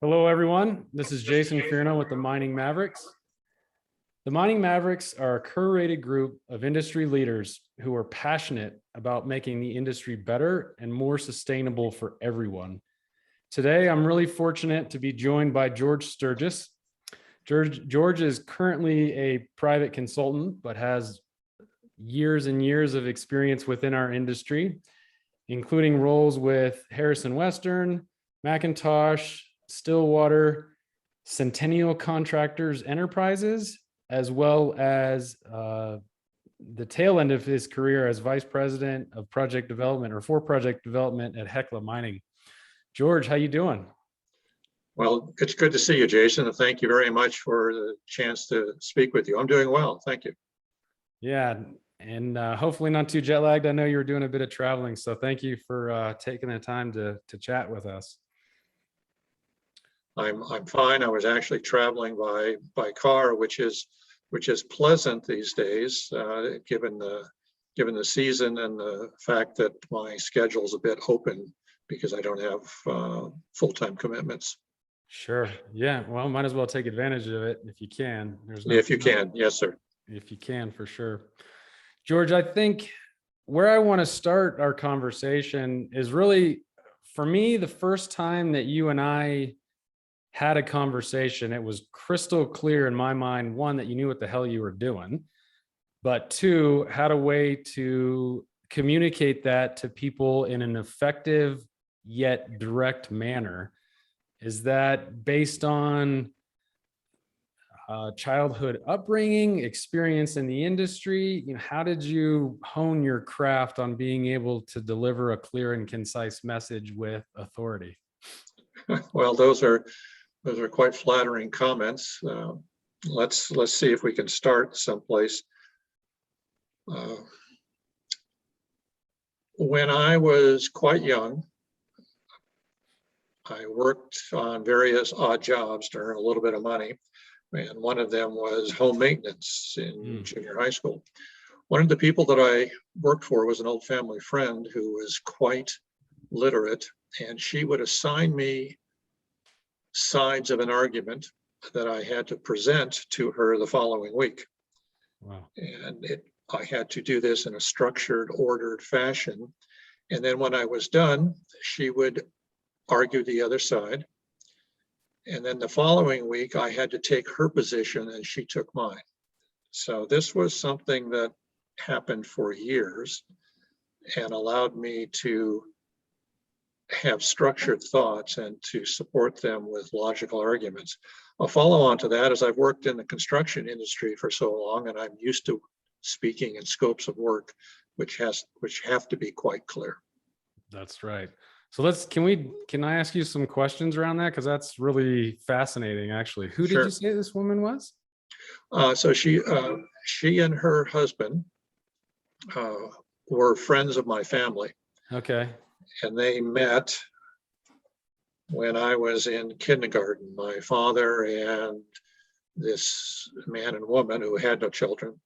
Hello, everyone. This is Jason Fierno with the Mining Mavericks. The Mining Mavericks are a curated group of industry leaders who are passionate about making the industry better and more sustainable for everyone. Today, I'm really fortunate to be joined by George Sturgis. George is currently a private consultant, but has years and years of experience within our industry, including roles with Harrison Western, Macintosh, Stillwater, Centennial Contractors Enterprises, as well as the tail end of his career as vice president of project development or for project development at Hecla Mining. George, how you doing? Well, it's good to see you, Jason, and thank you very much for the chance to speak with you. I'm doing well, thank you. Yeah, and hopefully not too jet lagged. I know you were doing a bit of traveling, so thank you for taking the time to chat with us. I'm fine. I was actually traveling by car, which is pleasant these days, given the season and the fact that my schedule is a bit open because I don't have full-time commitments. Sure. Yeah. Well, might as well take advantage of it if you can. If you can, yes, sir. If you can, for sure. George, I think where I want to start our conversation is really, for me, the first time that you and I had a conversation, it was crystal clear in my mind, one, that you knew what the hell you were doing, but two, had a way to communicate that to people in an effective yet direct manner. Is that based on childhood upbringing, experience in the industry? You know, how did you hone your craft on being able to deliver a clear and concise message with authority? Well, those are quite flattering comments. Let's see if we can start someplace. When I was quite young, I worked on various odd jobs to earn a little bit of money, and one of them was home maintenance in junior high school. One of the people that I worked for was an old family friend who was quite literate, and she would assign me sides of an argument that I had to present to her the following week. Wow. And I had to do this in a structured, ordered fashion. And then when I was done, she would argue the other side. And then the following week, I had to take her position and she took mine. So this was something that happened for years and allowed me to have structured thoughts and to support them with logical arguments. A follow on to that is I've worked in the construction industry for so long, and I'm used to speaking in scopes of work which have to be quite clear. That's right. So can I ask you some questions around that? Because that's really fascinating, actually. Who did you say this woman was? So she and her husband were friends of my family. Okay. And they met when I was in kindergarten. My father and this man and woman who had no children,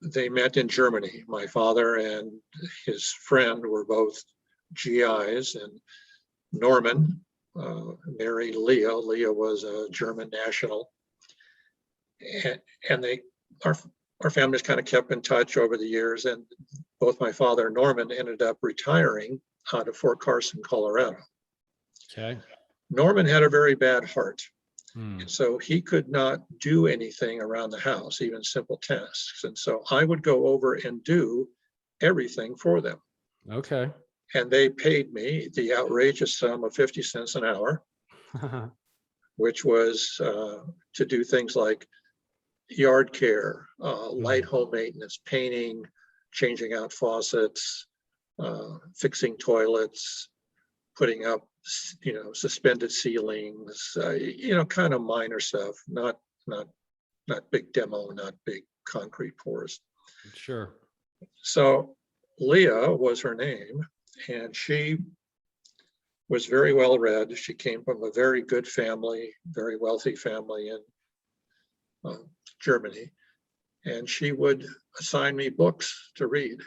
they met in Germany. My father and his friend were both GIs, and Norman married Leah. Leah was a German national. And our families kind of kept in touch over the years, and both my father and Norman ended up retiring out of Fort Carson, Colorado. Okay. Norman had a very bad heart, and so he could not do anything around the house, even simple tasks. And so I would go over and do everything for them. Okay. And they paid me the outrageous sum of 50 cents an hour, which was to do things like yard care, light home maintenance, painting, changing out faucets, fixing toilets, putting up, suspended ceilings, kind of minor stuff, not big demo, not big concrete pours. Sure. So Leah was her name, and she was very well read. She came from a very good family, very wealthy family in Germany, and she would assign me books to read,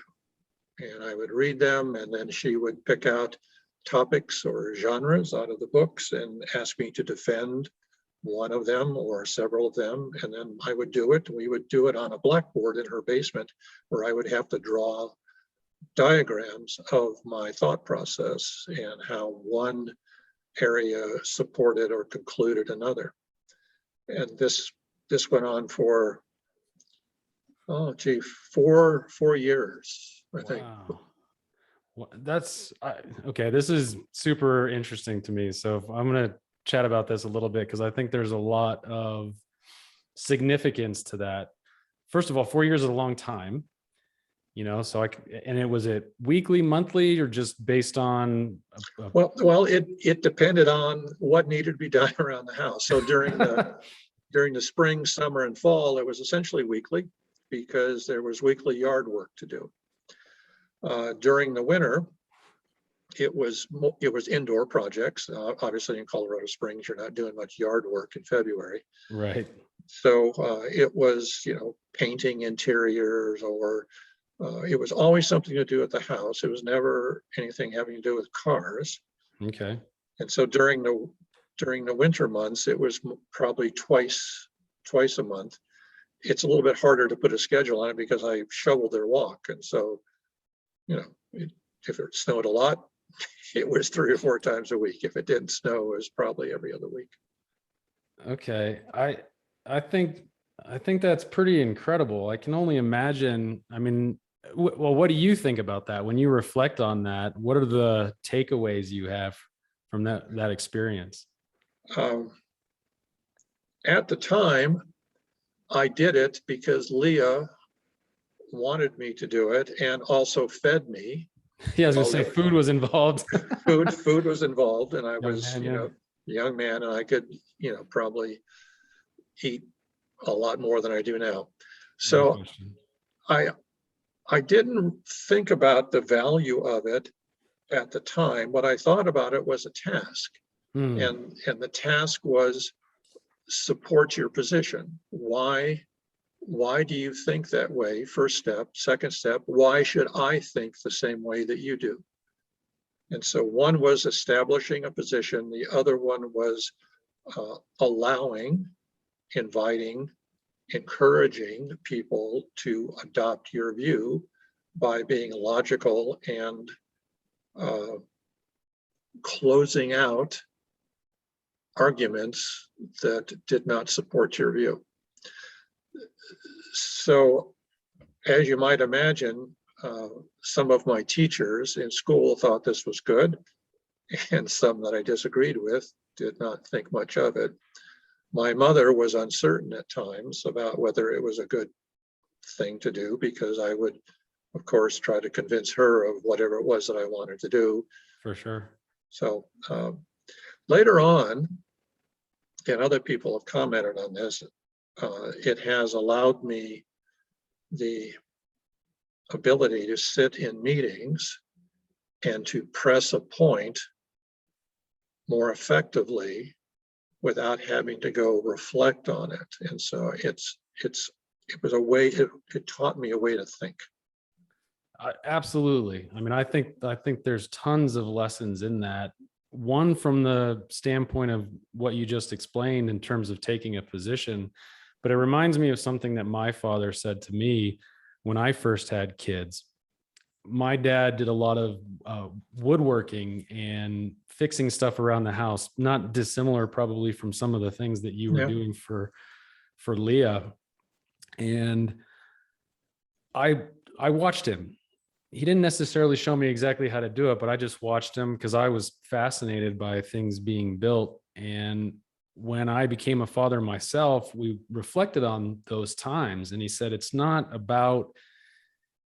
and I would read them, and then she would pick out topics or genres out of the books and ask me to defend one of them or several of them, and then I would do it. We would do it on a blackboard in her basement, where I would have to draw diagrams of my thought process and how one area supported or concluded another. And this went on for, oh gee, four years, I think. Wow. Well, okay. This is super interesting to me. So I'm going to chat about this a little bit, because I think there's a lot of significance to that. First of all, 4 years is a long time, so and it was it weekly, monthly, or just based on Well, it depended on what needed to be done around the house. So during the spring, summer, and fall, it was essentially weekly, because there was weekly yard work to do. During the winter, it was indoor projects. Obviously, in Colorado Springs, you're not doing much yard work in February. Right. So it was, painting interiors, or it was always something to do at the house. It was never anything having to do with cars. Okay. And so during the winter months, it was probably twice a month. It's a little bit harder to put a schedule on it, because I shoveled their walk. And so, if it snowed a lot, it was 3 or 4 times a week. If it didn't snow, it was probably every other week. Okay. I think that's pretty incredible. I can only imagine. I mean, well, what do you think about that when you reflect on that? What are the takeaways you have from that experience? At the time, I did it because Leah wanted me to do it, and also fed me. Yeah, I was gonna say food was involved. Food was involved, and I was, man, yeah. a young man, and I could, probably eat a lot more than I do now. So I didn't think about the value of it at the time. What I thought about it was a task, and the task was support your position. Why do you think that way? First step. Second step, why should I think the same way that you do? And so one was establishing a position. The other one was allowing, inviting, encouraging people to adopt your view by being logical and closing out arguments that did not support your view. So, as you might imagine, some of my teachers in school thought this was good, and some that I disagreed with did not think much of it. My mother was uncertain at times about whether it was a good thing to do, because I would, of course, try to convince her of whatever it was that I wanted to do. For sure. So later on, and other people have commented on this, it has allowed me the ability to sit in meetings and to press a point more effectively without having to go reflect on it. And so it was a way, it taught me a way to think. Absolutely. I mean, I think there's tons of lessons in that. One, from the standpoint of what you just explained in terms of taking a position, but it reminds me of something that my father said to me when I first had kids. My dad did a lot of woodworking and fixing stuff around the house, not dissimilar probably from some of the things that you were doing for Leah. And I watched him. He didn't necessarily show me exactly how to do it, but I just watched him because I was fascinated by things being built. And when I became a father myself, we reflected on those times. And he said, it's not about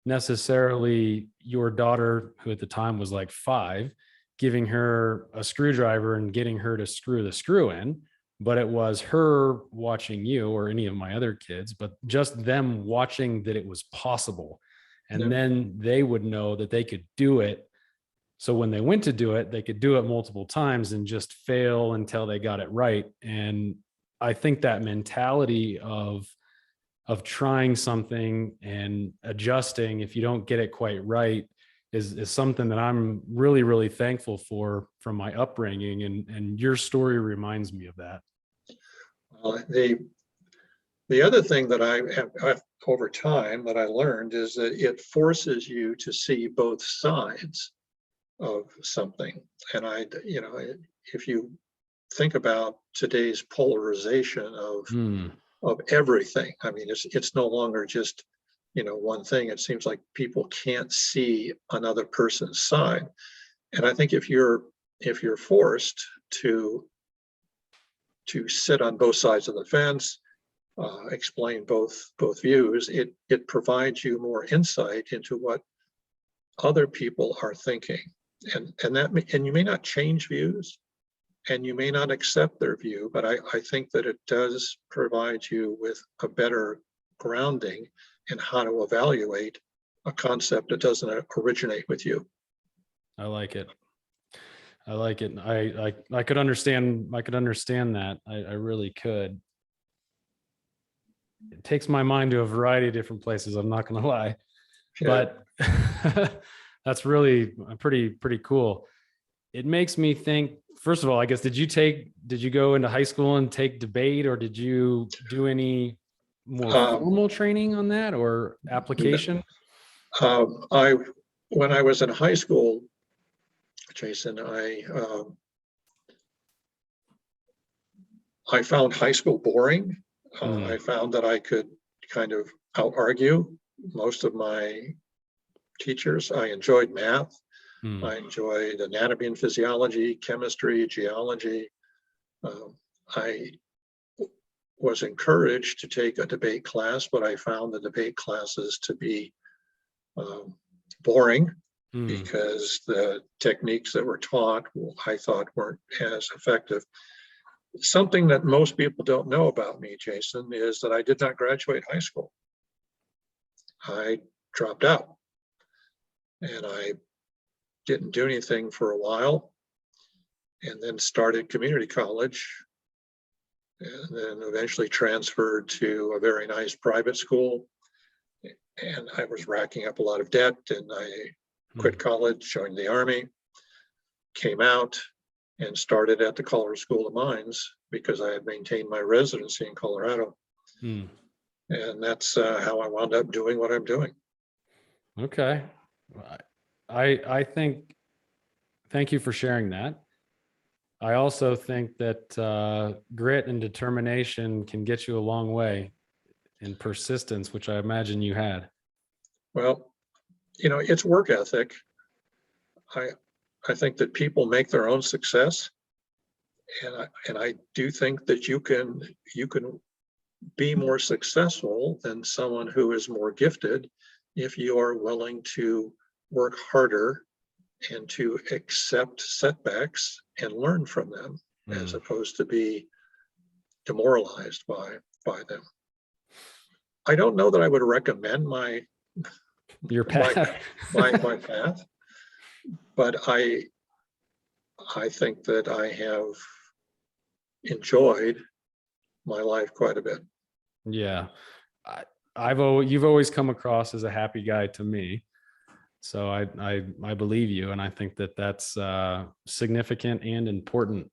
necessarily your daughter, who at the time was like 5, giving her a screwdriver and getting her to screw the screw in, but it was her watching you or any of my other kids, but just them watching that it was possible. And then they would know that they could do it. So when they went to do it, they could do it multiple times and just fail until they got it right. And I think that mentality of trying something and adjusting, if you don't get it quite right, is something that I'm really, really thankful for from my upbringing. And your story reminds me of that. The other thing that I've over time that I learned is that it forces you to see both sides of something. And if you think about today's polarization of everything, I mean, it's no longer just, one thing. It seems like people can't see another person's side. And I think if you're forced to sit on both sides of the fence, explain both views, it provides you more insight into what other people are thinking, and you may not change views, and you may not accept their view, but I think that it does provide you with a better grounding in how to evaluate a concept that doesn't originate with you. I like it. I like it. I could understand that. I really could. It takes my mind to a variety of different places. I'm not going to lie, but that's really pretty cool. It makes me think, first of all, I guess, did you go into high school and take debate, or did you do any more formal training on that or application? When I was in high school, Jason, I found high school boring. I found that I could kind of out-argue most of my teachers. I enjoyed math. I enjoyed anatomy and physiology, chemistry, geology. I was encouraged to take a debate class, but I found the debate classes to be boring because the techniques that were taught, I thought, weren't as effective. Something that most people don't know about me, Jason, is that I did not graduate high school. I dropped out, and I didn't do anything for a while, and then started community college, and then eventually transferred to a very nice private school. And I was racking up a lot of debt, and I quit college, joined the Army, came out, and started at the Colorado School of Mines because I had maintained my residency in Colorado. And that's how I wound up doing what I'm doing. Okay. I think, thank you for sharing that. I also think that grit and determination can get you a long way, and persistence, which I imagine you had. Well, it's work ethic. I think that people make their own success, and I do think that you can be more successful than someone who is more gifted if you are willing to work harder and to accept setbacks and learn from them, as opposed to be demoralized by them. I don't know that I would recommend your path, my path, but I think that I have enjoyed my life quite a bit. Yeah. You've always come across as a happy guy to me. So I believe you. And I think that that's significant and important.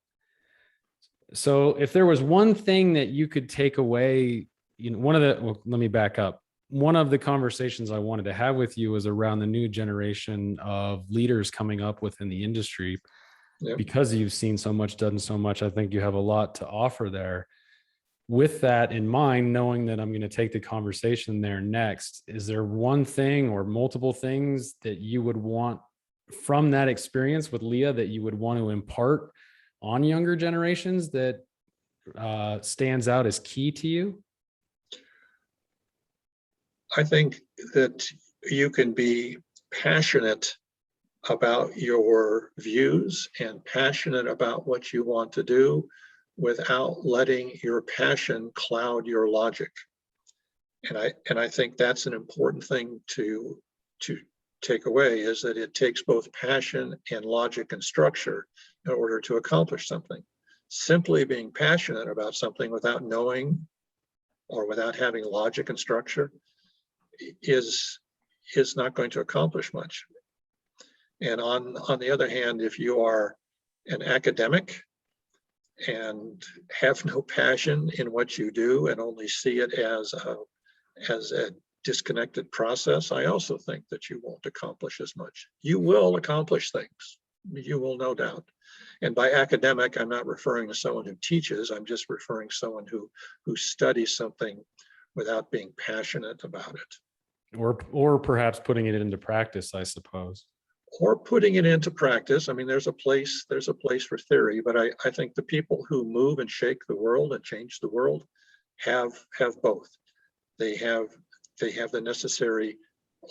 So if there was one thing that you could take away, let me back up. One of the conversations I wanted to have with you was around the new generation of leaders coming up within the industry. Yep. Because you've seen so much, done so much, I think you have a lot to offer there. With that in mind, knowing that I'm going to take the conversation there next, is there one thing or multiple things that you would want from that experience with Leah that you would want to impart on younger generations that stands out as key to you? I think that you can be passionate about your views and passionate about what you want to do without letting your passion cloud your logic. And I think that's an important thing to take away, is that it takes both passion and logic and structure in order to accomplish something. Simply being passionate about something without knowing or without having logic and structure is not going to accomplish much. And on the other hand, if you are an academic and have no passion in what you do and only see it as a disconnected process, I also think that you won't accomplish as much. You will accomplish things, you will, no doubt. And by academic, I'm not referring to someone who teaches, I'm just referring to someone who studies something without being passionate about it. Or perhaps putting it into practice, I suppose. Or putting it into practice. I mean, there's a place for theory, but I think the people who move and shake the world and change the world have both. They have the necessary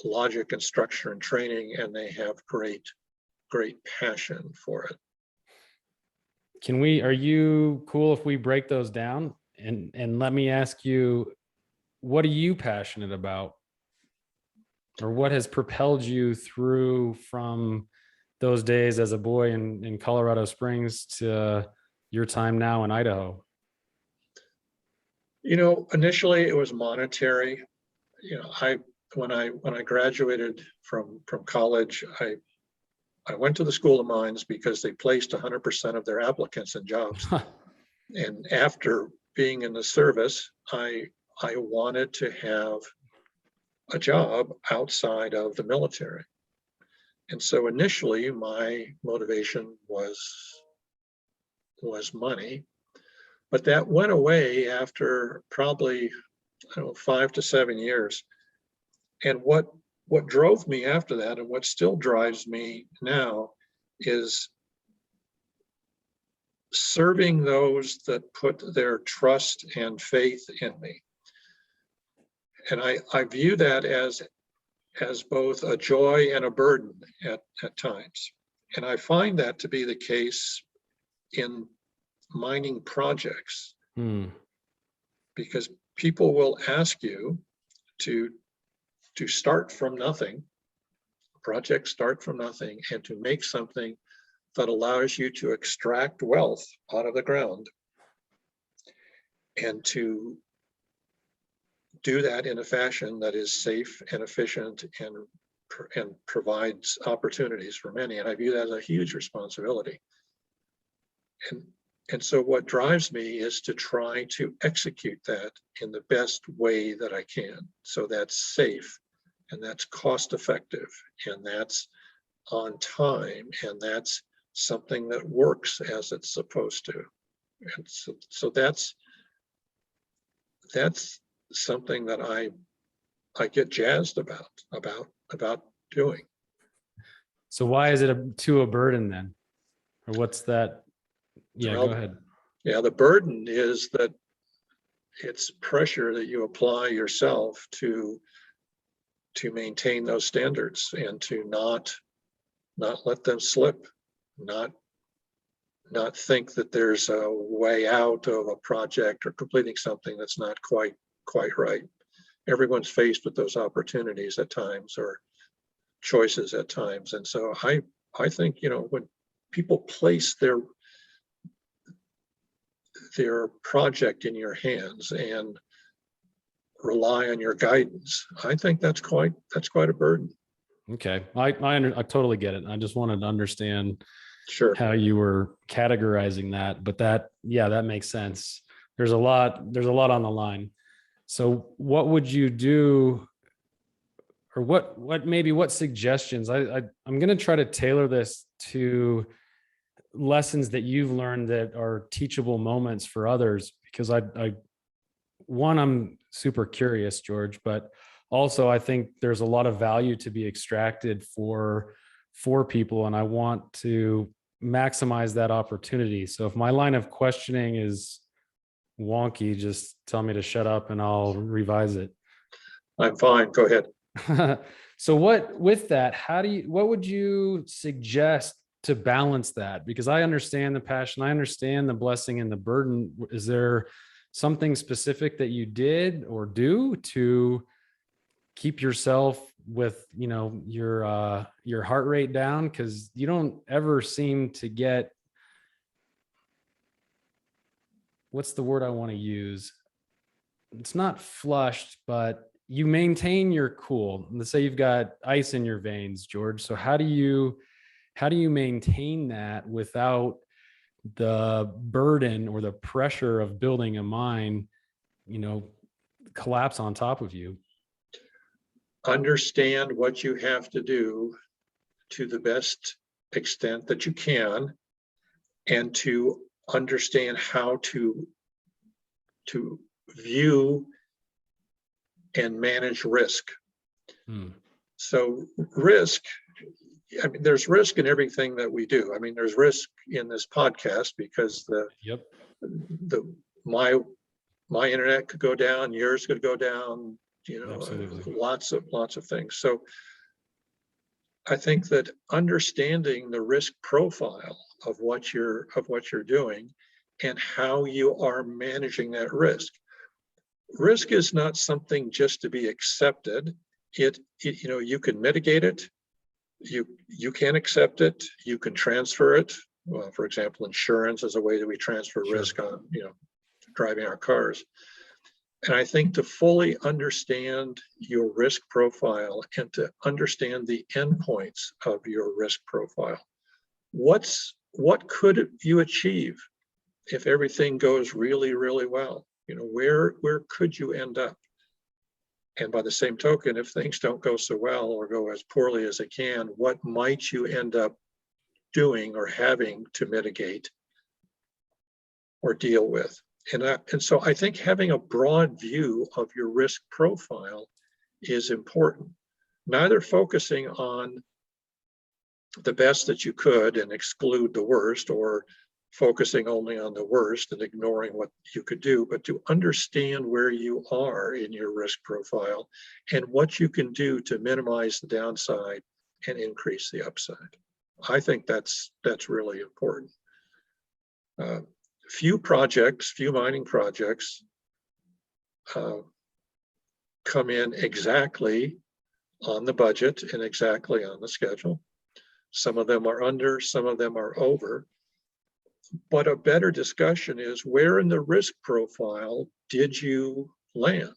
logic and structure and training, and they have great passion for it. Are you cool if we break those down? And let me ask you, what are you passionate about? Or what has propelled you through from those days as a boy in Colorado Springs to your time now in Idaho? Initially it was monetary. When I graduated from college, I went to the School of Mines because they placed 100% of their applicants in jobs. And after being in the service, I wanted to have a job outside of the military. And so initially my motivation was money, but that went away after probably 5 to 7 years. And what drove me after that, and what still drives me now, is serving those that put their trust and faith in me. And I view that as both a joy and a burden at times. And I find that to be the case in mining projects, because people will ask you to start from nothing, projects start from nothing, and to make something that allows you to extract wealth out of the ground, and to do that in a fashion that is safe and efficient and provides opportunities for many. And I view that as a huge responsibility. And so what drives me is to try to execute that in the best way that I can. So that's safe, and that's cost effective, and that's on time, and that's something that works as it's supposed to. And so that's something that I get jazzed about doing. So why is it a burden then? Or what's that? Yeah, Well, go ahead. Yeah, the burden is that it's pressure that you apply yourself to maintain those standards, and to not let them slip, not think that there's a way out of a project or completing something that's not quite right. Everyone's faced with those opportunities at times, or choices at times. And so I think, when people place their project in your hands and rely on your guidance, I think that's quite a burden. Okay, I totally get it. I just wanted to understand Sure how you were categorizing that, but that makes sense. There's a lot on the line. So what would you do, or what suggestions? I'm going to try to tailor this to lessons that you've learned that are teachable moments for others, because I'm super curious, George, but also I think there's a lot of value to be extracted for people, and I want to maximize that opportunity. So if my line of questioning is wonky, just tell me to shut up and I'll revise it. I'm fine, go ahead. So what would you suggest to balance that? Because I understand the passion, I understand the blessing and the burden. Is there something specific that you did or do to keep yourself with, your heart rate down? Because you don't ever seem to get, what's the word I want to use? It's not flushed, but you maintain your cool. Let's say you've got ice in your veins, George. So how do you how do you maintain that without the burden or the pressure of building a mine, collapse on top of you? Understand what you have to do to the best extent that you can, and to understand how to view and manage risk. So risk, I mean, there's risk in everything that we do. I mean, there's risk in this podcast because my internet could go down, yours could go down, Absolutely. lots of things. So I think that understanding the risk profile of what you're doing and how you are managing that risk. Risk is not something just to be accepted. You can mitigate it. You can accept it. You can transfer it. Well, for example, insurance is a way that we transfer risk on, driving our cars. And I think to fully understand your risk profile and to understand the endpoints of your risk profile, what could you achieve if everything goes really, really well? Where could you end up? And by the same token, if things don't go so well or go as poorly as they can, what might you end up doing or having to mitigate or deal with? And so I think having a broad view of your risk profile is important. Neither focusing on the best that you could and exclude the worst, or focusing only on the worst and ignoring what you could do, but to understand where you are in your risk profile and what you can do to minimize the downside and increase the upside. I think that's really important. Few mining projects come in exactly on the budget and exactly on the schedule. Some of them are under, some of them are over. But a better discussion is, where in the risk profile did you land?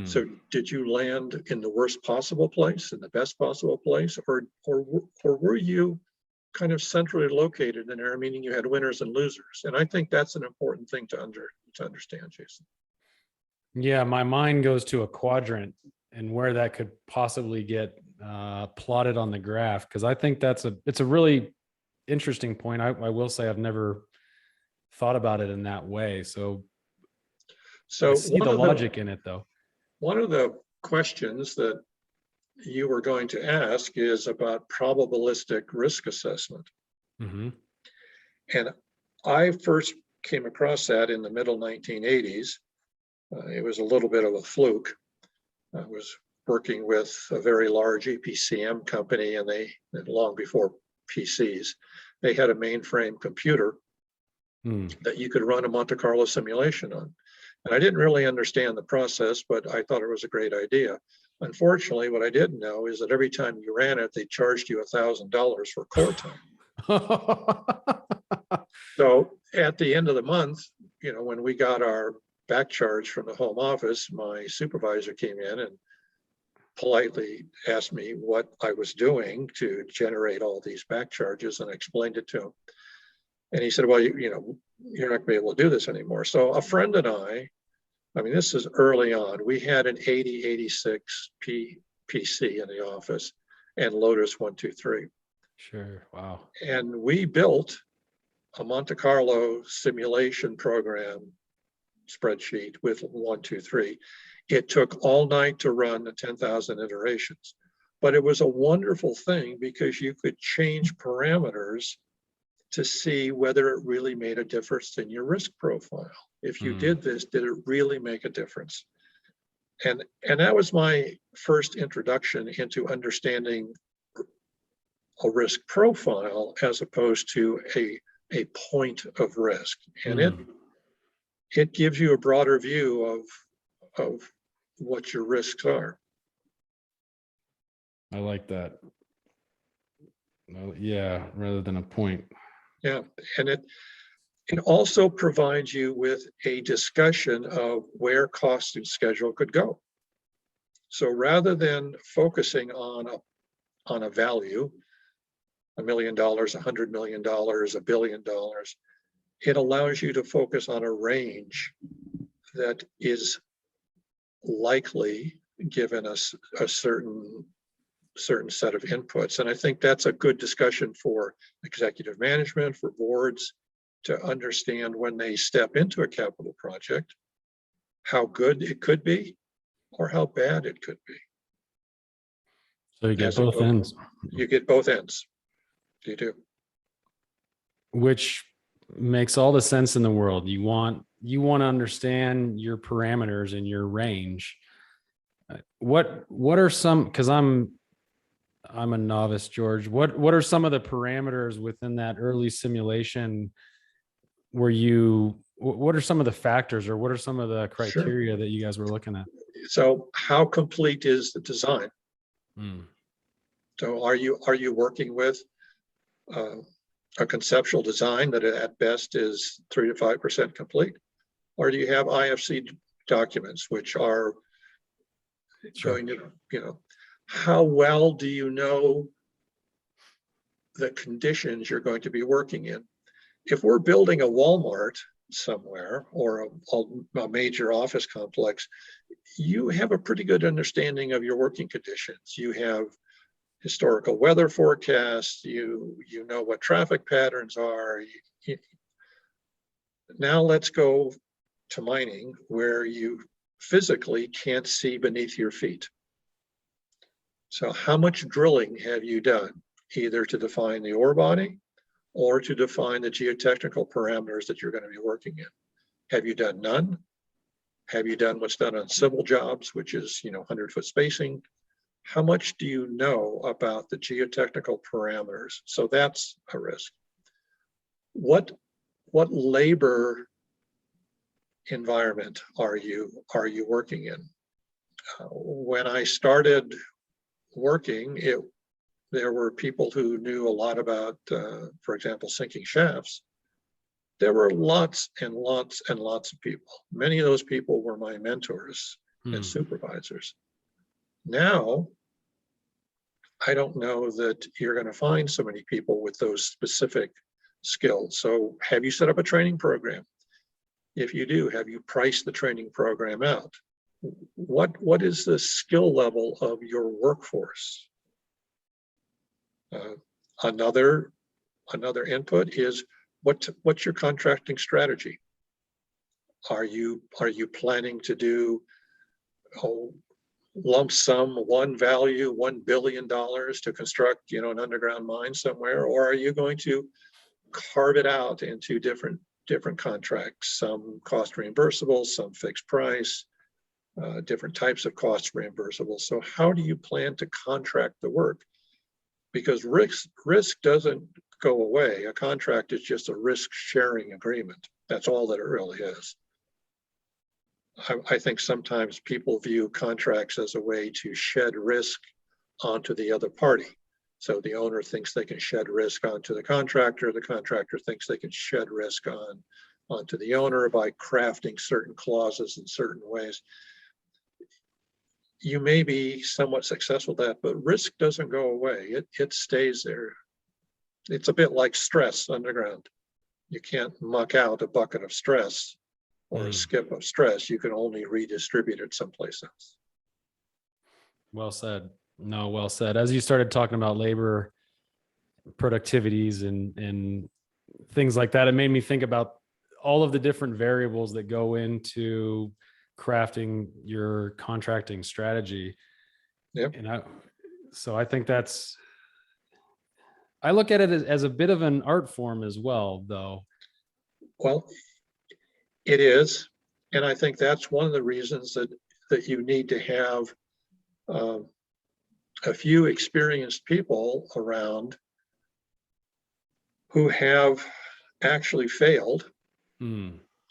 So did you land in the worst possible place, in the best possible place, or were you kind of centrally located in there, meaning you had winners and losers? And I think that's an important thing to understand, Jason. Yeah, my mind goes to a quadrant and where that could possibly get plotted on the graph, because I think it's a really interesting point. I will say I've never thought about it in that way. So I see the logic in it, though. One of the questions that you were going to ask is about probabilistic risk assessment. And I first came across that in the middle 1980s. It was a little bit of a fluke. I was working with a very large EPCM company, and long before PCs, they had a mainframe computer that you could run a Monte Carlo simulation on. And I didn't really understand the process, but I thought it was a great idea. Unfortunately, what I didn't know is that every time you ran it, they charged you $1,000 for core time. So at the end of the month, when we got our back charge from the home office, my supervisor came in and politely asked me what I was doing to generate all these back charges, and I explained it to him. And he said, well, you're not going to be able to do this anymore. So a friend and I mean, this is early on, we had an 8086 PC in the office and Lotus 123. Sure. Wow. And we built a Monte Carlo simulation program spreadsheet with 123. It took all night to run the 10,000 iterations, but it was a wonderful thing because you could change parameters to see whether it really made a difference in your risk profile. If you did this, did it really make a difference? And that was my first introduction into understanding a risk profile as opposed to a point of risk. And it gives you a broader view of what your risks are. I like that. Well, yeah, rather than a point. Yeah, and it also provides you with a discussion of where cost and schedule could go. So rather than focusing on a value, $1 million, $100 million, $1 billion. It allows you to focus on a range that is likely given us a certain set of inputs. And I think that's a good discussion for executive management, for boards, to understand when they step into a capital project, how good it could be or how bad it could be. So you get As it both goes- ends, You get both ends. You do. which makes all the sense in the world. You want to understand your parameters and your range. What are some, because I'm a novice, George. What are some of the parameters within that early simulation where what are some of the factors, or what are some of the criteria that you guys were looking at? So how complete is the design? Hmm. So are you working with a conceptual design that at best is 3 to 5% complete? Or do you have IFC documents, which are going to, how well do you know the conditions you're going to be working in? If we're building a Walmart somewhere or a major office complex, you have a pretty good understanding of your working conditions. You have historical weather forecasts, you know what traffic patterns are. Now let's go to mining where you physically can't see beneath your feet. So how much drilling have you done, either to define the ore body or to define the geotechnical parameters that you're going to be working in? Have you done none? Have you done what's done on civil jobs, which is 100-foot spacing? How much do you know about the geotechnical parameters? So that's a risk. What labor environment are you working in? When I started working, there were people who knew a lot about, for example, sinking shafts. There were lots and lots and lots of people. Many of those people were my mentors and supervisors. Now, I don't know that you're going to find so many people with those specific skills. So have you set up a training program? If you do, have you priced the training program out? What is the skill level of your workforce? Another input is what's your contracting strategy? Are you planning to do lump sum, one value, $1 billion to construct an underground mine somewhere, or are you going to carve it out into different contracts, some cost reimbursable, some fixed price, different types of cost reimbursable? So how do you plan to contract the work? Because risk doesn't go away. A contract is just a risk sharing agreement. That's all that it really is. I think sometimes people view contracts as a way to shed risk onto the other party. So the owner thinks they can shed risk onto the contractor thinks they can shed risk onto the owner by crafting certain clauses in certain ways. You may be somewhat successful at that, but risk doesn't go away. It stays there. It's a bit like stress underground. You can't muck out a bucket of stress or a skip of stress. You can only redistribute it someplace else. Well said. No, well said. As you started talking about labor productivities and things like that, it made me think about all of the different variables that go into crafting your contracting strategy. Yep. And I think I look at it as a bit of an art form as well, though. Well, it is. And I think that's one of the reasons that you need to have a few experienced people around who have actually failed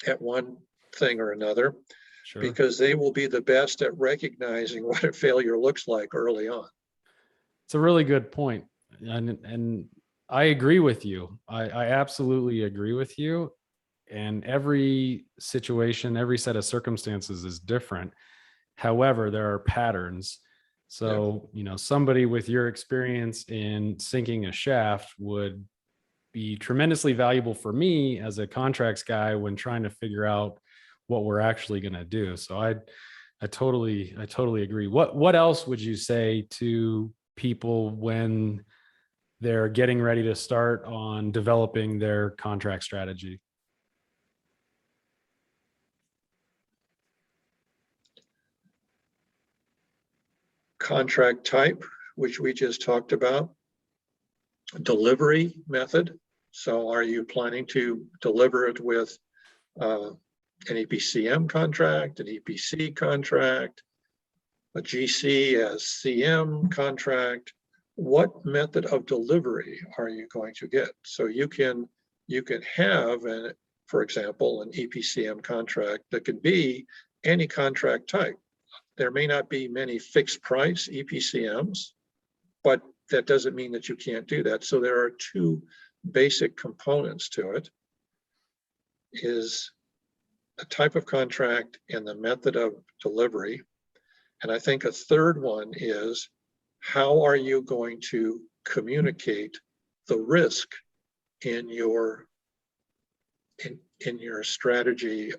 at one thing or another, because they will be the best at recognizing what a failure looks like early on. It's a really good point. And I agree with you. I absolutely agree with you. And every situation, every set of circumstances is different. However, there are patterns. So, you know, somebody with your experience in sinking a shaft would be tremendously valuable for me as a contracts guy when trying to figure out what we're actually going to do. So I totally agree. What else would you say to people when they're getting ready to start on developing their contract strategy? Contract type, which we just talked about. Delivery method. So are you planning to deliver it with an EPCM contract, an EPC contract, a GC as CM contract? What method of delivery are you going to get? So you can have, for example, an EPCM contract that could be any contract type. There may not be many fixed price EPCMs, but that doesn't mean that you can't do that. So there are two basic components to it, is the type of contract and the method of delivery. And I think a third one is, how are you going to communicate the risk in your strategy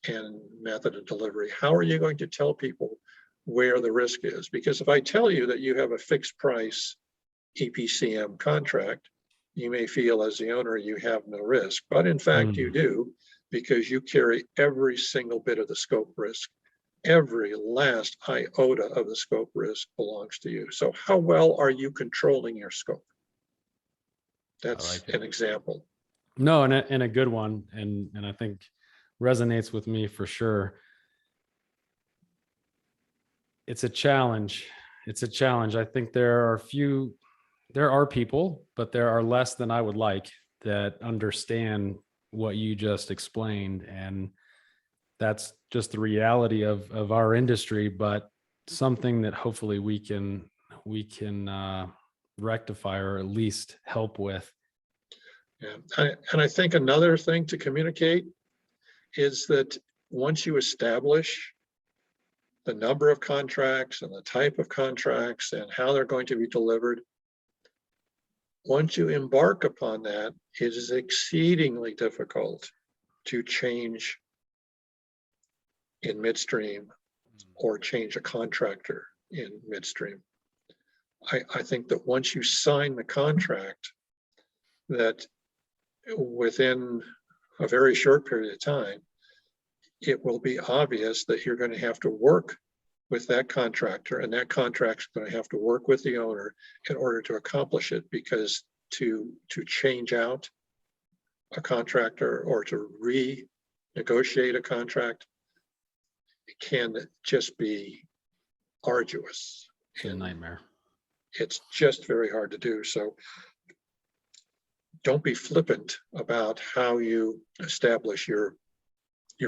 and method of delivery? How are you going to tell people where the risk is? Because if I tell you that you have a fixed price EPCM contract, you may feel as the owner you have no risk, but in fact you do, because you carry every single bit of the scope risk. Every last iota of the scope risk belongs to you. So how well are you controlling your scope? That's an example. No, and a good one, and I think resonates with me for sure. It's a challenge. It's a challenge. I think there are people, but there are less than I would like, that understand what you just explained. And that's just the reality of our industry, but something that hopefully we can rectify, or at least help with. Yeah, and I think another thing to communicate is that once you establish the number of contracts and the type of contracts and how they're going to be delivered, once you embark upon that, it is exceedingly difficult to change in midstream or change a contractor in midstream. I think that once you sign the contract, that within a very short period of time, it will be obvious that you're going to have to work with that contractor, and that contract's going to have to work with the owner in order to accomplish it, because to change out a contractor or to renegotiate a contract, it can just be arduous. It's a nightmare. It's just very hard to do. So don't be flippant about how you establish your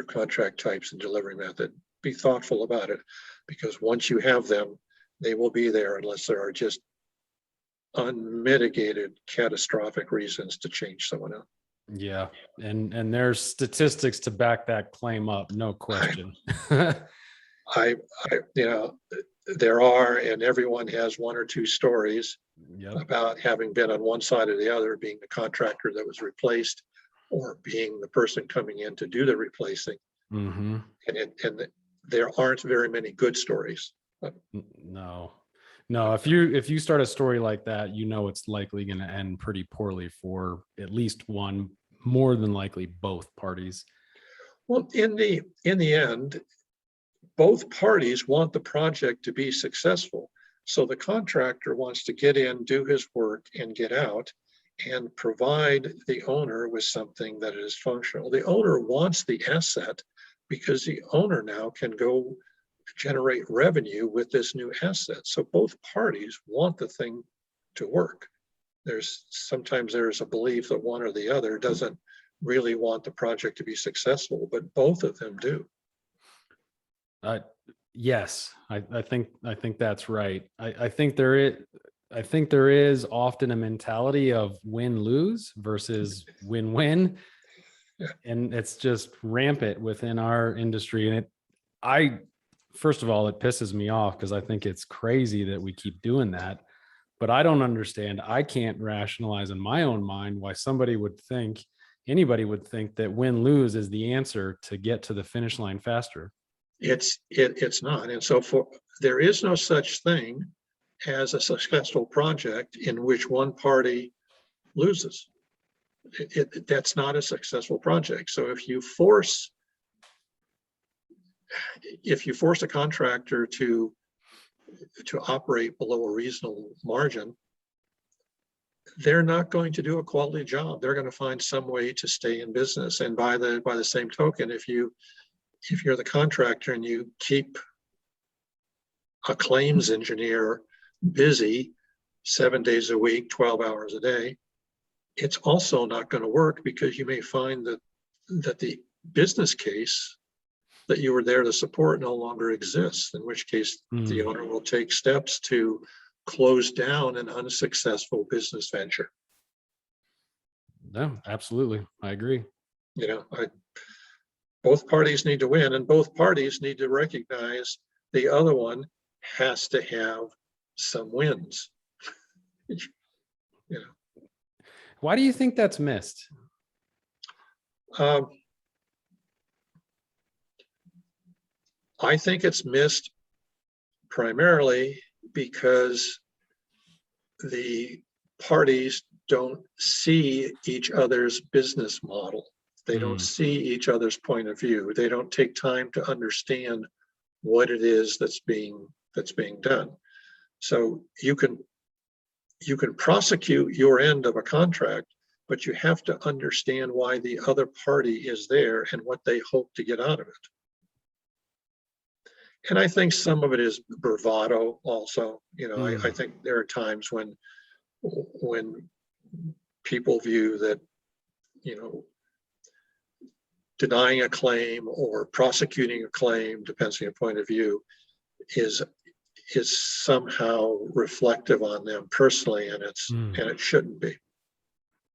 contract types and delivery method. Be thoughtful about it, because once you have them, they will be there unless there are just unmitigated catastrophic reasons to change someone else. Yeah, and there's statistics to back that claim up, no question. There are, and everyone has one or two stories about having been on one side or the other, being the contractor that was replaced or being the person coming in to do the replacing. And there aren't very many good stories. No, if you start a story like that, you know it's likely going to end pretty poorly for at least one, more than likely both parties. Well, in the end, both parties want the project to be successful. So the contractor wants to get in, do his work, and get out, and provide the owner with something that is functional. The owner wants the asset because the owner now can go generate revenue with this new asset. So both parties want the thing to work. Sometimes there's a belief that one or the other doesn't really want the project to be successful, but both of them do. Yes, I think that's right. I think there is often a mentality of win-lose versus win-win. And it's just rampant within our industry. And first of all, it pisses me off because I think it's crazy that we keep doing that. But I don't understand. I can't rationalize in my own mind why anybody would think that win-lose is the answer to get to the finish line faster. It's not. And so there is no such thing as a successful project in which one party loses. That's not a successful project. So if you force a contractor to operate below a reasonable margin, they're not going to do a quality job. They're going to find some way to stay in business. And by the same token, if you're the contractor and you keep a claims engineer busy 7 days a week, 12 hours a day, it's also not going to work, because you may find that the business case that you were there to support no longer exists, in which case the owner will take steps to close down an unsuccessful business venture. No, absolutely. I agree. Both parties need to win, and both parties need to recognize the other one has to have some wins. Why do you think that's missed? I think it's missed primarily because the parties don't see each other's business model. They don't see each other's point of view. They don't take time to understand what it is that's being done. So you can prosecute your end of a contract, but you have to understand why the other party is there and what they hope to get out of it. And I think some of it is bravado also. I think there are times when people view that, denying a claim or prosecuting a claim, depends on your point of view, is somehow reflective on them personally, and it shouldn't be.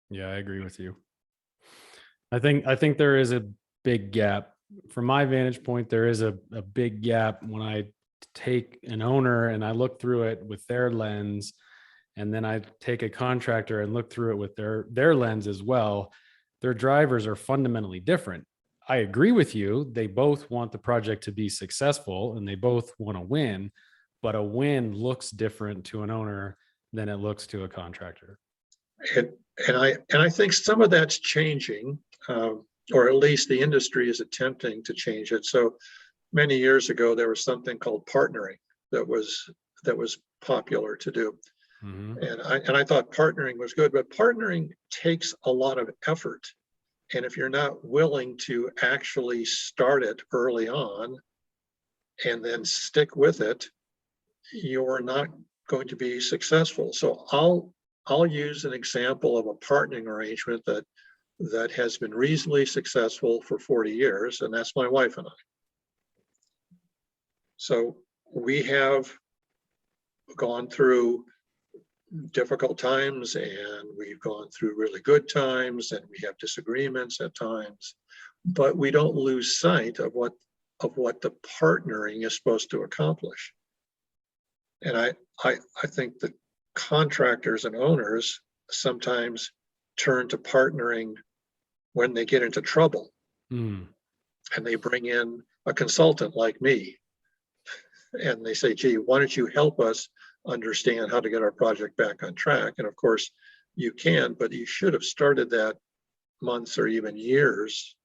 Yeah, I agree with you. I think there is a big gap. From my vantage point, there is a big gap when I take an owner and I look through it with their lens, and then I take a contractor and look through it with their lens as well. Their drivers are fundamentally different. I agree with you. They both want the project to be successful and they both want to win, but a win looks different to an owner than it looks to a contractor. And I think some of that's changing, or at least the industry is attempting to change it. So many years ago, there was something called partnering that was popular to do. And I thought partnering was good, but partnering takes a lot of effort. And if you're not willing to actually start it early on and then stick with it, you're not going to be successful. So I'll use an example of a partnering arrangement that has been reasonably successful for 40 years, and that's my wife and I. So we have gone through difficult times, and we've gone through really good times, and we have disagreements at times, but we don't lose sight of what the partnering is supposed to accomplish. And I think that contractors and owners sometimes turn to partnering when they get into trouble, and they bring in a consultant like me, and they say, gee, why don't you help us understand how to get our project back on track? And of course you can, but you should have started that months or even years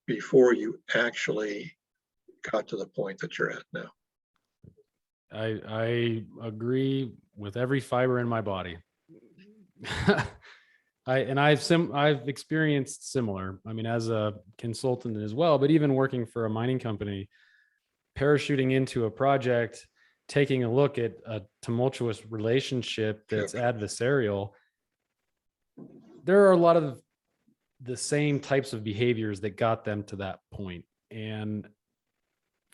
before you actually got to the point that you're at now. I agree with every fiber in my body. I've experienced similar. I mean, as a consultant as well, but even working for a mining company, parachuting into a project, taking a look at a tumultuous relationship that's adversarial, there are a lot of the same types of behaviors that got them to that point. And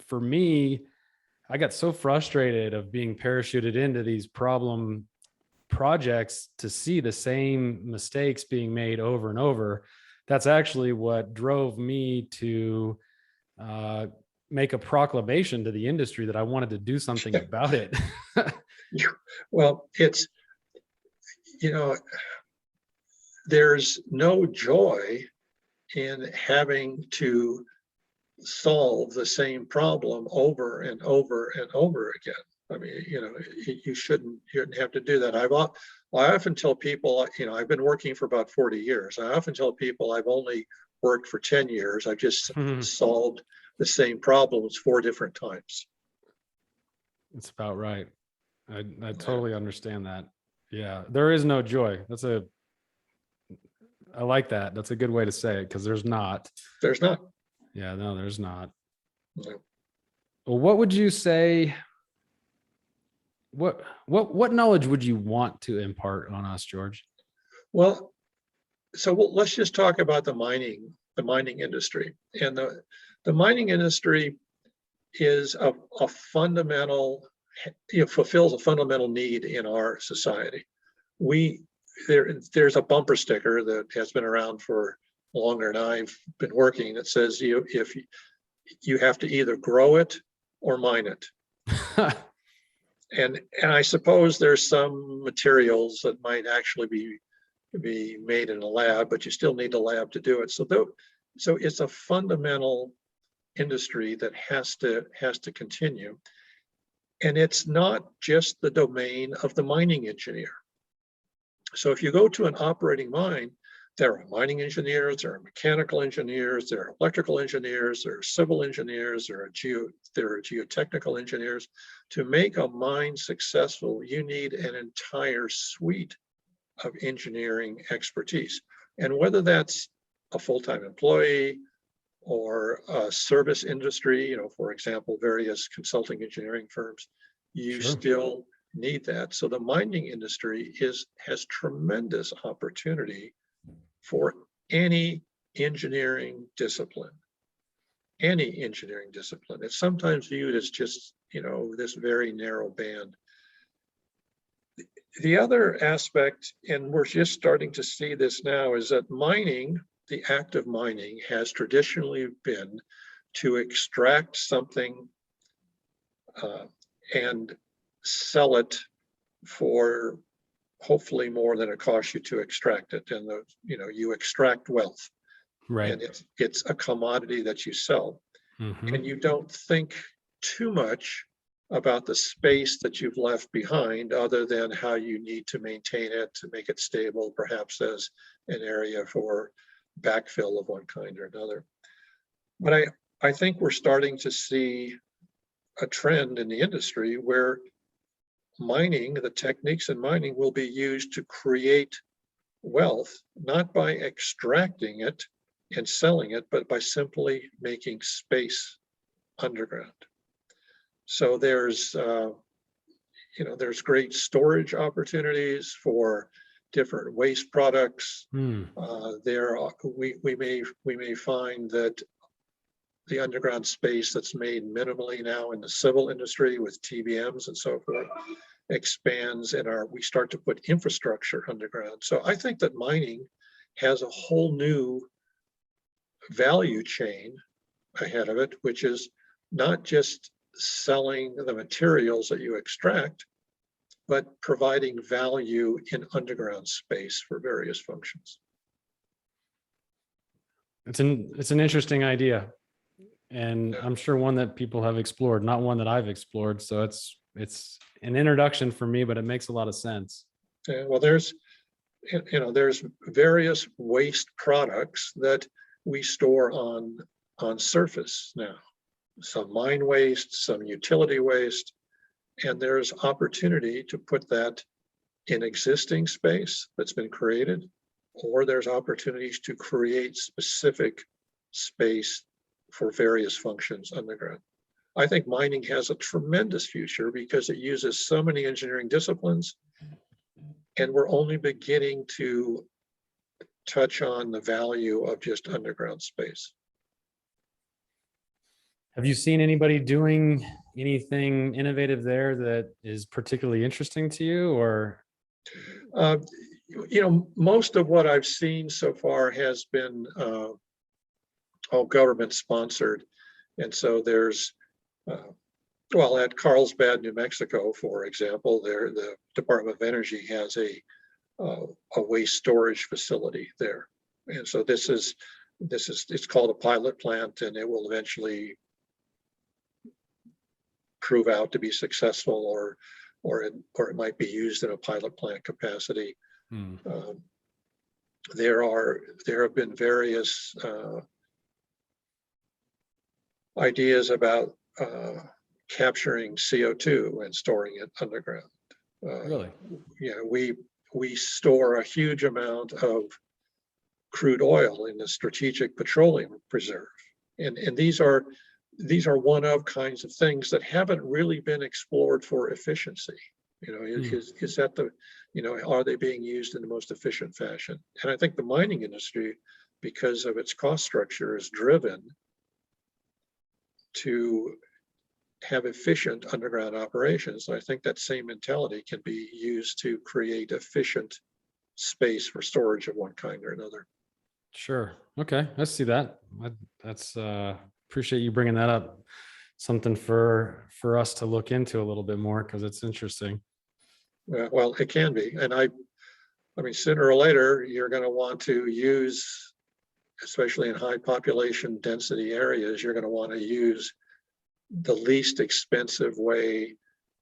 for me, I got so frustrated of being parachuted into these problem projects to see the same mistakes being made over and over. That's actually what drove me to make a proclamation to the industry that I wanted to do something about it. Well, it's, there's no joy in having to solve the same problem over and over and over again. I mean, you shouldn't have to do that. I often tell people, I've been working for about 40 years. I often tell people I've only worked for 10 years. I've just solved the same problems 4 different times. It's about right. I totally understand that. Yeah, there is no joy. I like that. That's a good way to say it, because there's not. There's not. Yeah, no, there's not. No. Well, what would you say? What knowledge would you want to impart on us, George? Well, so let's just talk about the mining industry. And the mining industry is a fundamental, fulfills a fundamental need in our society. There's a bumper sticker that has been around for longer than I've been working that says if you have to either grow it or mine it. And I suppose there's some materials that might actually be made in a lab, but you still need a lab to do it. So it's a fundamental industry that has to continue. And it's not just the domain of the mining engineer. So if you go to an operating mine, there are mining engineers, there are mechanical engineers, there are electrical engineers, there are civil engineers, there are geotechnical engineers. To make a mine successful, you need an entire suite of engineering expertise. And whether that's a full-time employee or a service industry, for example, various consulting engineering firms, you still need that. So the mining industry has tremendous opportunity for any engineering discipline. Any engineering discipline. It's sometimes viewed as just, this very narrow band. The other aspect, and we're just starting to see this now, is that mining, the act of mining, has traditionally been to extract something and sell it for hopefully more than it costs you to extract it. And you extract wealth, right? And it's a commodity that you sell, and you don't think too much about the space that you've left behind, other than how you need to maintain it to make it stable, perhaps as an area for backfill of one kind or another. But I think we're starting to see a trend in the industry where mining, the techniques in mining, will be used to create wealth, not by extracting it and selling it, but by simply making space underground. So there's great storage opportunities for different waste products. We may find that the underground space that's made minimally now in the civil industry with TBMs and so forth expands, and we start to put infrastructure underground. So I think that mining has a whole new value chain ahead of it, which is not just selling the materials that you extract, but providing value in underground space for various functions. It's an interesting idea, and I'm sure one that people have explored, not one that I've explored. So it's an introduction for me, but it makes a lot of sense. Yeah, well, there's various waste products that we store on surface now. Some mine waste, some utility waste, and there's opportunity to put that in existing space that's been created, or there's opportunities to create specific space for various functions underground. I think mining has a tremendous future because it uses so many engineering disciplines, and we're only beginning to touch on the value of just underground space. Have you seen anybody doing anything innovative there that is particularly interesting to you, or? Most of what I've seen so far has been all government sponsored. And so there's, well, at Carlsbad, New Mexico, for example, there the Department of Energy has a waste storage facility there. And so it's called a pilot plant, and it will eventually prove out to be successful, or it might be used in a pilot plant capacity. There have been various ideas about capturing CO2 and storing it underground. Really? Yeah, we store a huge amount of crude oil in the Strategic Petroleum Reserve, and these are one of kinds of things that haven't really been explored for efficiency. You know, is that the, you know, are they being used in the most efficient fashion? And I think the mining industry, because of its cost structure, is driven to have efficient underground operations. I think that same mentality can be used to create efficient space for storage of one kind or another. Sure. Okay. I see that. That's appreciate you bringing that up. Something for us to look into a little bit more, because it's interesting. Well, it can be. And I mean, sooner or later, you're going to want to use, especially in high population density areas, you're going to want to use the least expensive way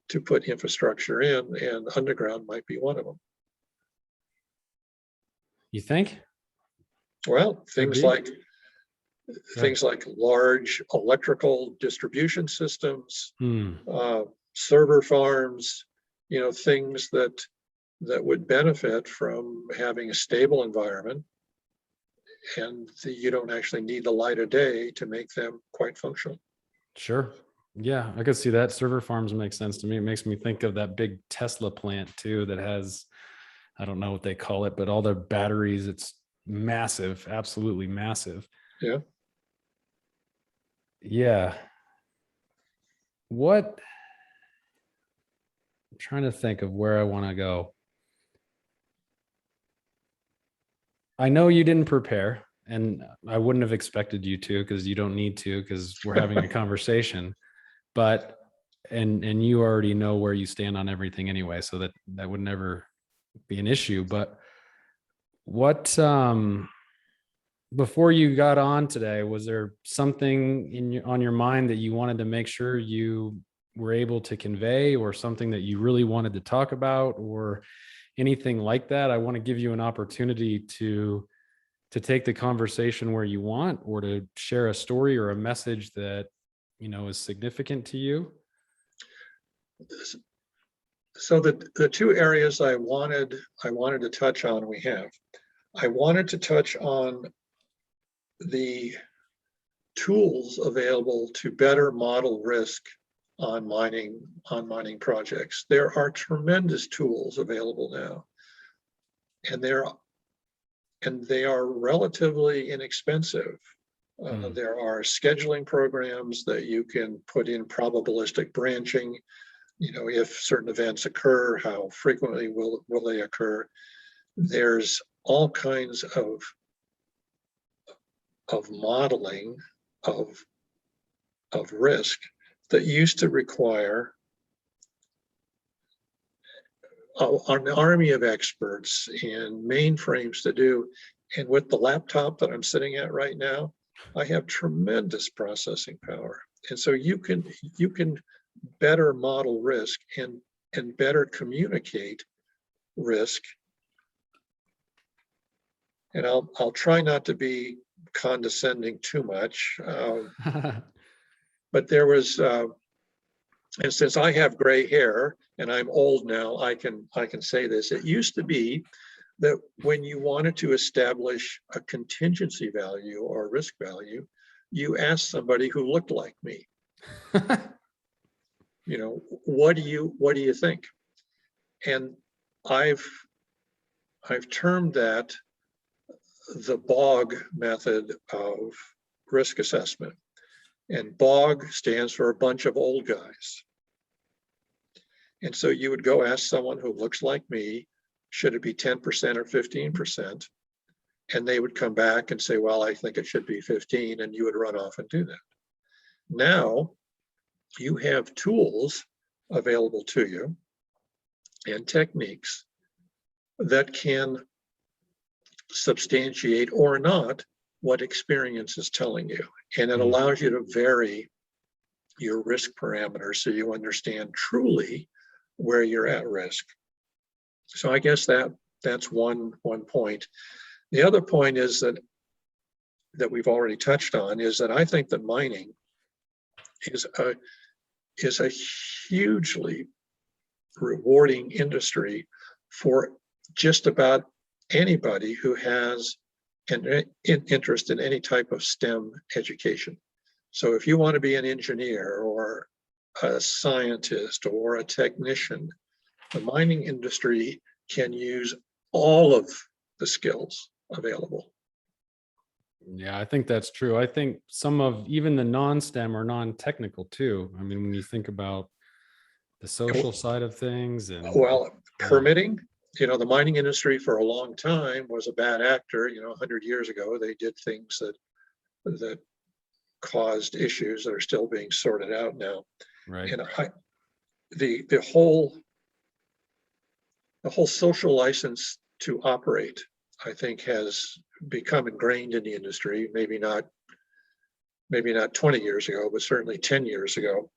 to put infrastructure in, and underground might be one of them. You think? Well, things like large electrical distribution systems, server farms, you know, things that would benefit from having a stable environment, and you don't actually need the light of day to make them quite functional. Sure. Yeah, I could see that. Server farms make sense to me. It makes me think of that big Tesla plant too, that has, I don't know what they call it, but all their batteries, it's massive, absolutely massive. Yeah. Yeah. I'm trying to think of where I want to go. I know you didn't prepare, and I wouldn't have expected you to, because you don't need to, because we're having a conversation. But and you already know where you stand on everything anyway, so that would never be an issue. But what before you got on today, was there something on your mind that you wanted to make sure you were able to convey, or something that you really wanted to talk about, or anything like that? I want to give you an opportunity to take the conversation where you want, or to share a story or a message that, you know, is significant to you. So the two areas I wanted to touch on, I wanted to touch on the tools available to better model risk on mining projects. There are tremendous tools available now, and they are relatively inexpensive. There are scheduling programs that you can put in probabilistic branching. You know, if certain events occur, how frequently will they occur? There's all kinds of modeling of risk that used to require an army of experts and mainframes to do. And with the laptop that I'm sitting at right now, I have tremendous processing power. And so you can better model risk and better communicate risk. And I'll try not to be condescending too much. But there was, and since I have gray hair and I'm old now, I can say this. It used to be that when you wanted to establish a contingency value or risk value, you asked somebody who looked like me. You know, what do you think? And I've termed that the BOG method of risk assessment. And BOG stands for a bunch of old guys. And so you would go ask someone who looks like me, should it be 10% or 15%? And they would come back and say, well, I think it should be 15, and you would run off and do that. Now you have tools available to you and techniques that can substantiate or not what experience is telling you. And it allows you to vary your risk parameters so you understand truly where you're at risk. So I guess that's one point. The other point is that we've already touched on is that I think that mining is a hugely rewarding industry for just about anybody who has an interest in any type of STEM education. So if you want to be an engineer or a scientist or a technician, the mining industry can use all of the skills available. Yeah, I think that's true. I think some of even the non-STEM or non-technical too. I mean, when you think about the social side of things and Well, permitting, the mining industry for a long time was a bad actor. 100 years ago, they did things that caused issues that are still being sorted out now. right. And the whole social license to operate, I think, has become ingrained in the industry. Maybe not 20 years ago, but certainly 10 years ago.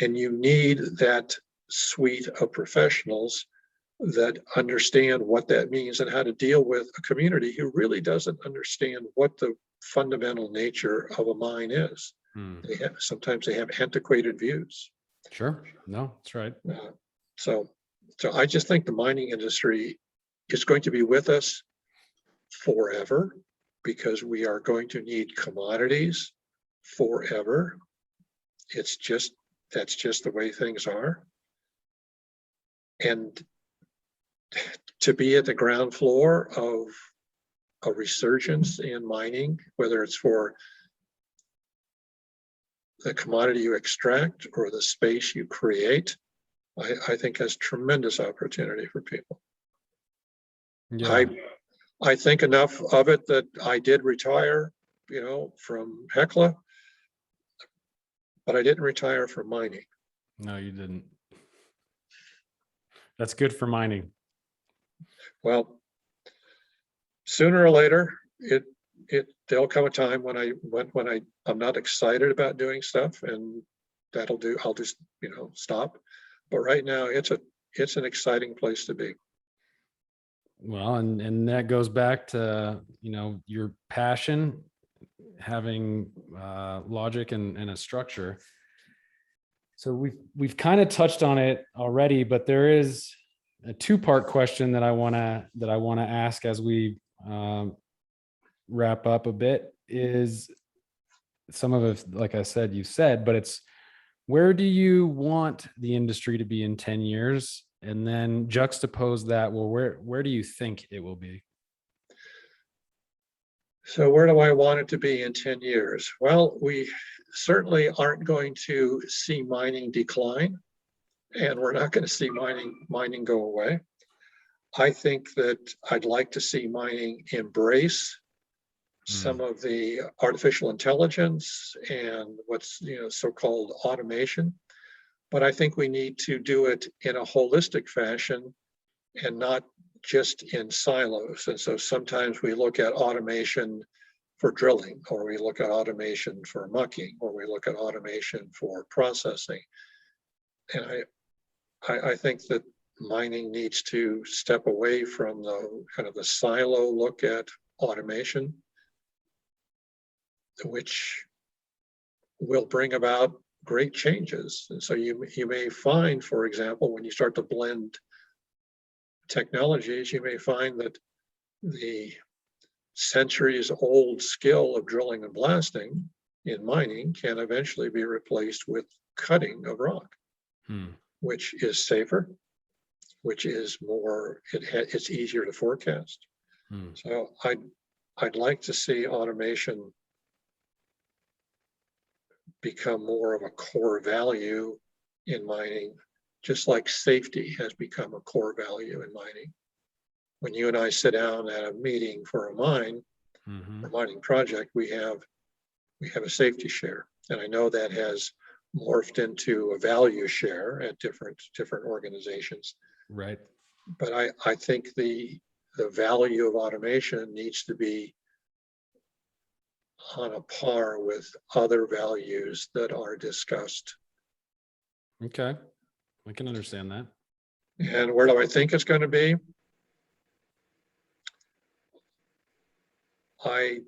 And you need that suite of professionals that understand what that means and how to deal with a community who really doesn't understand what the fundamental nature of a mine is. Sometimes they have antiquated views. Sure. No, that's right. So I just think the mining industry is going to be with us forever because we are going to need commodities forever. That's just the way things are. And to be at the ground floor of a resurgence in mining, whether it's for the commodity you extract or the space you create, I think has tremendous opportunity for people. Yeah. I think enough of it that I did retire, from Hecla, but I didn't retire from mining. No, you didn't. That's good for mining. Well, sooner or later, there'll come a time when I'm not excited about doing stuff, and I'll just stop. But right now, it's an exciting place to be. Well, and that goes back to your passion, having logic and a structure. So we've kind of touched on it already, but there is a two-part question that I want to ask as we wrap up a bit. Is some of it, like I said, you said, but it's where do you want the industry to be in 10 years? And then juxtapose that. Well, where do you think it will be? So where do I want it to be in 10 years? Well, we certainly aren't going to see mining decline, and we're not going to see mining go away. I think that I'd like to see mining embrace some of the artificial intelligence and what's so-called automation. But I think we need to do it in a holistic fashion and not just in silos. And so sometimes we look at automation for drilling, or we look at automation for mucking, or we look at automation for processing. And I think that mining needs to step away from the kind of the silo look at automation, which will bring about great changes. And so you may find, for example, when you start to blend technologies, you may find that the centuries old skill of drilling and blasting in mining can eventually be replaced with cutting of rock, which is safer, which is more, it's easier to forecast. So I'd like to see automation become more of a core value in mining, just like safety has become a core value in mining. When you and I sit down at a meeting for a mine, a mining project, we have we have a safety share. And I know that has morphed into a value share at different organizations. Right. But I think the value of automation needs to be on a par with other values that are discussed. Okay. I can understand that. And where do I think it's going to be? I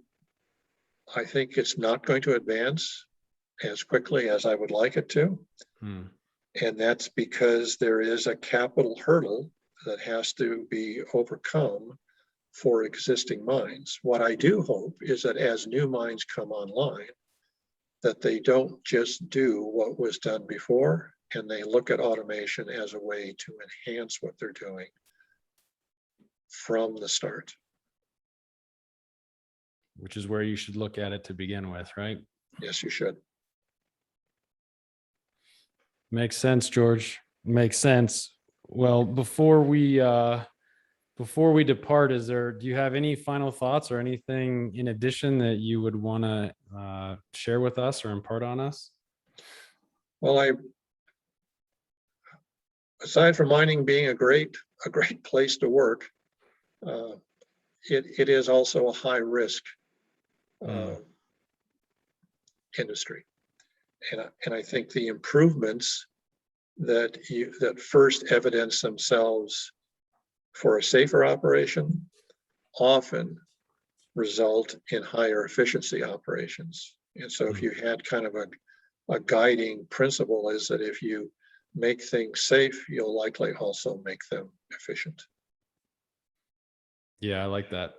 think it's not going to advance as quickly as I would like it to. Hmm. And that's because there is a capital hurdle that has to be overcome for existing mines. What I do hope is that as new mines come online, that they don't just do what was done before, and they look at automation as a way to enhance what they're doing from the start. Which is where you should look at it to begin with, right? Yes, you should. Makes sense, George. Makes sense. Well, before we depart, do you have any final thoughts or anything in addition that you would want to share with us or impart on us? Well, aside from mining being a great place to work, it is also a high risk industry. And I think the improvements that first evidence themselves for a safer operation often result in higher efficiency operations. And so if you had kind of a guiding principle, is that if you make things safe, you'll likely also make them efficient. Yeah, I like that.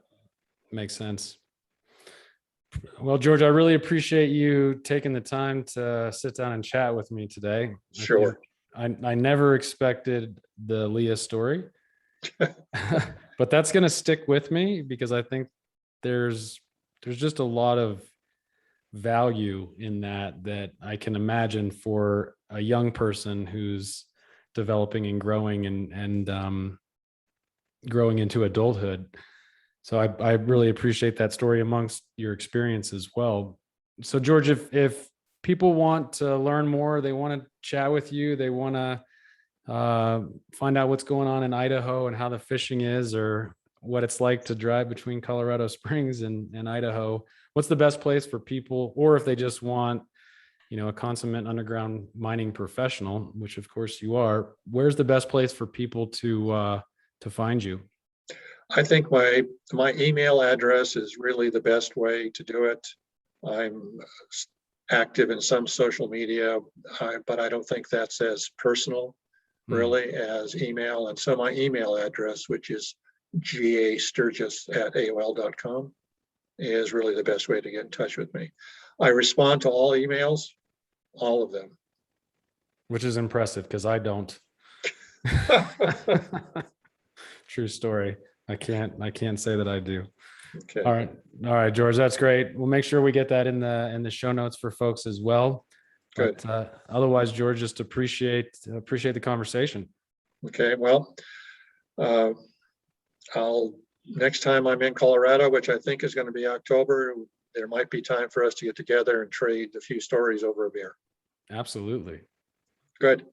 Makes sense. Well, George, I really appreciate you taking the time to sit down and chat with me today. Sure. I never expected the Leah story, but that's going to stick with me because I think there's just a lot of value in that I can imagine for a young person who's developing and growing and growing into adulthood. So I really appreciate that story amongst your experience as well. So George, if people want to learn more, they want to chat with you, they want to find out what's going on in Idaho and how the fishing is, or what it's like to drive between Colorado Springs and Idaho, what's the best place for people? Or if they just want, a consummate underground mining professional, which of course you are, where's the best place for people to find you? I think my email address is really the best way to do it. I'm active in some social media, but I don't think that's as personal really as email. And so my email address, which is gasturgis@aol.com, is really the best way to get in touch with me. I respond to all emails, all of them. Which is impressive because I don't. True story. I can't say that I do. Okay. All right, George, that's great. We'll make sure we get that in the show notes for folks as well. Good. But otherwise, George, just appreciate the conversation. Okay. Well, next time I'm in Colorado, which I think is going to be October, there might be time for us to get together and trade a few stories over a beer. Absolutely. Good.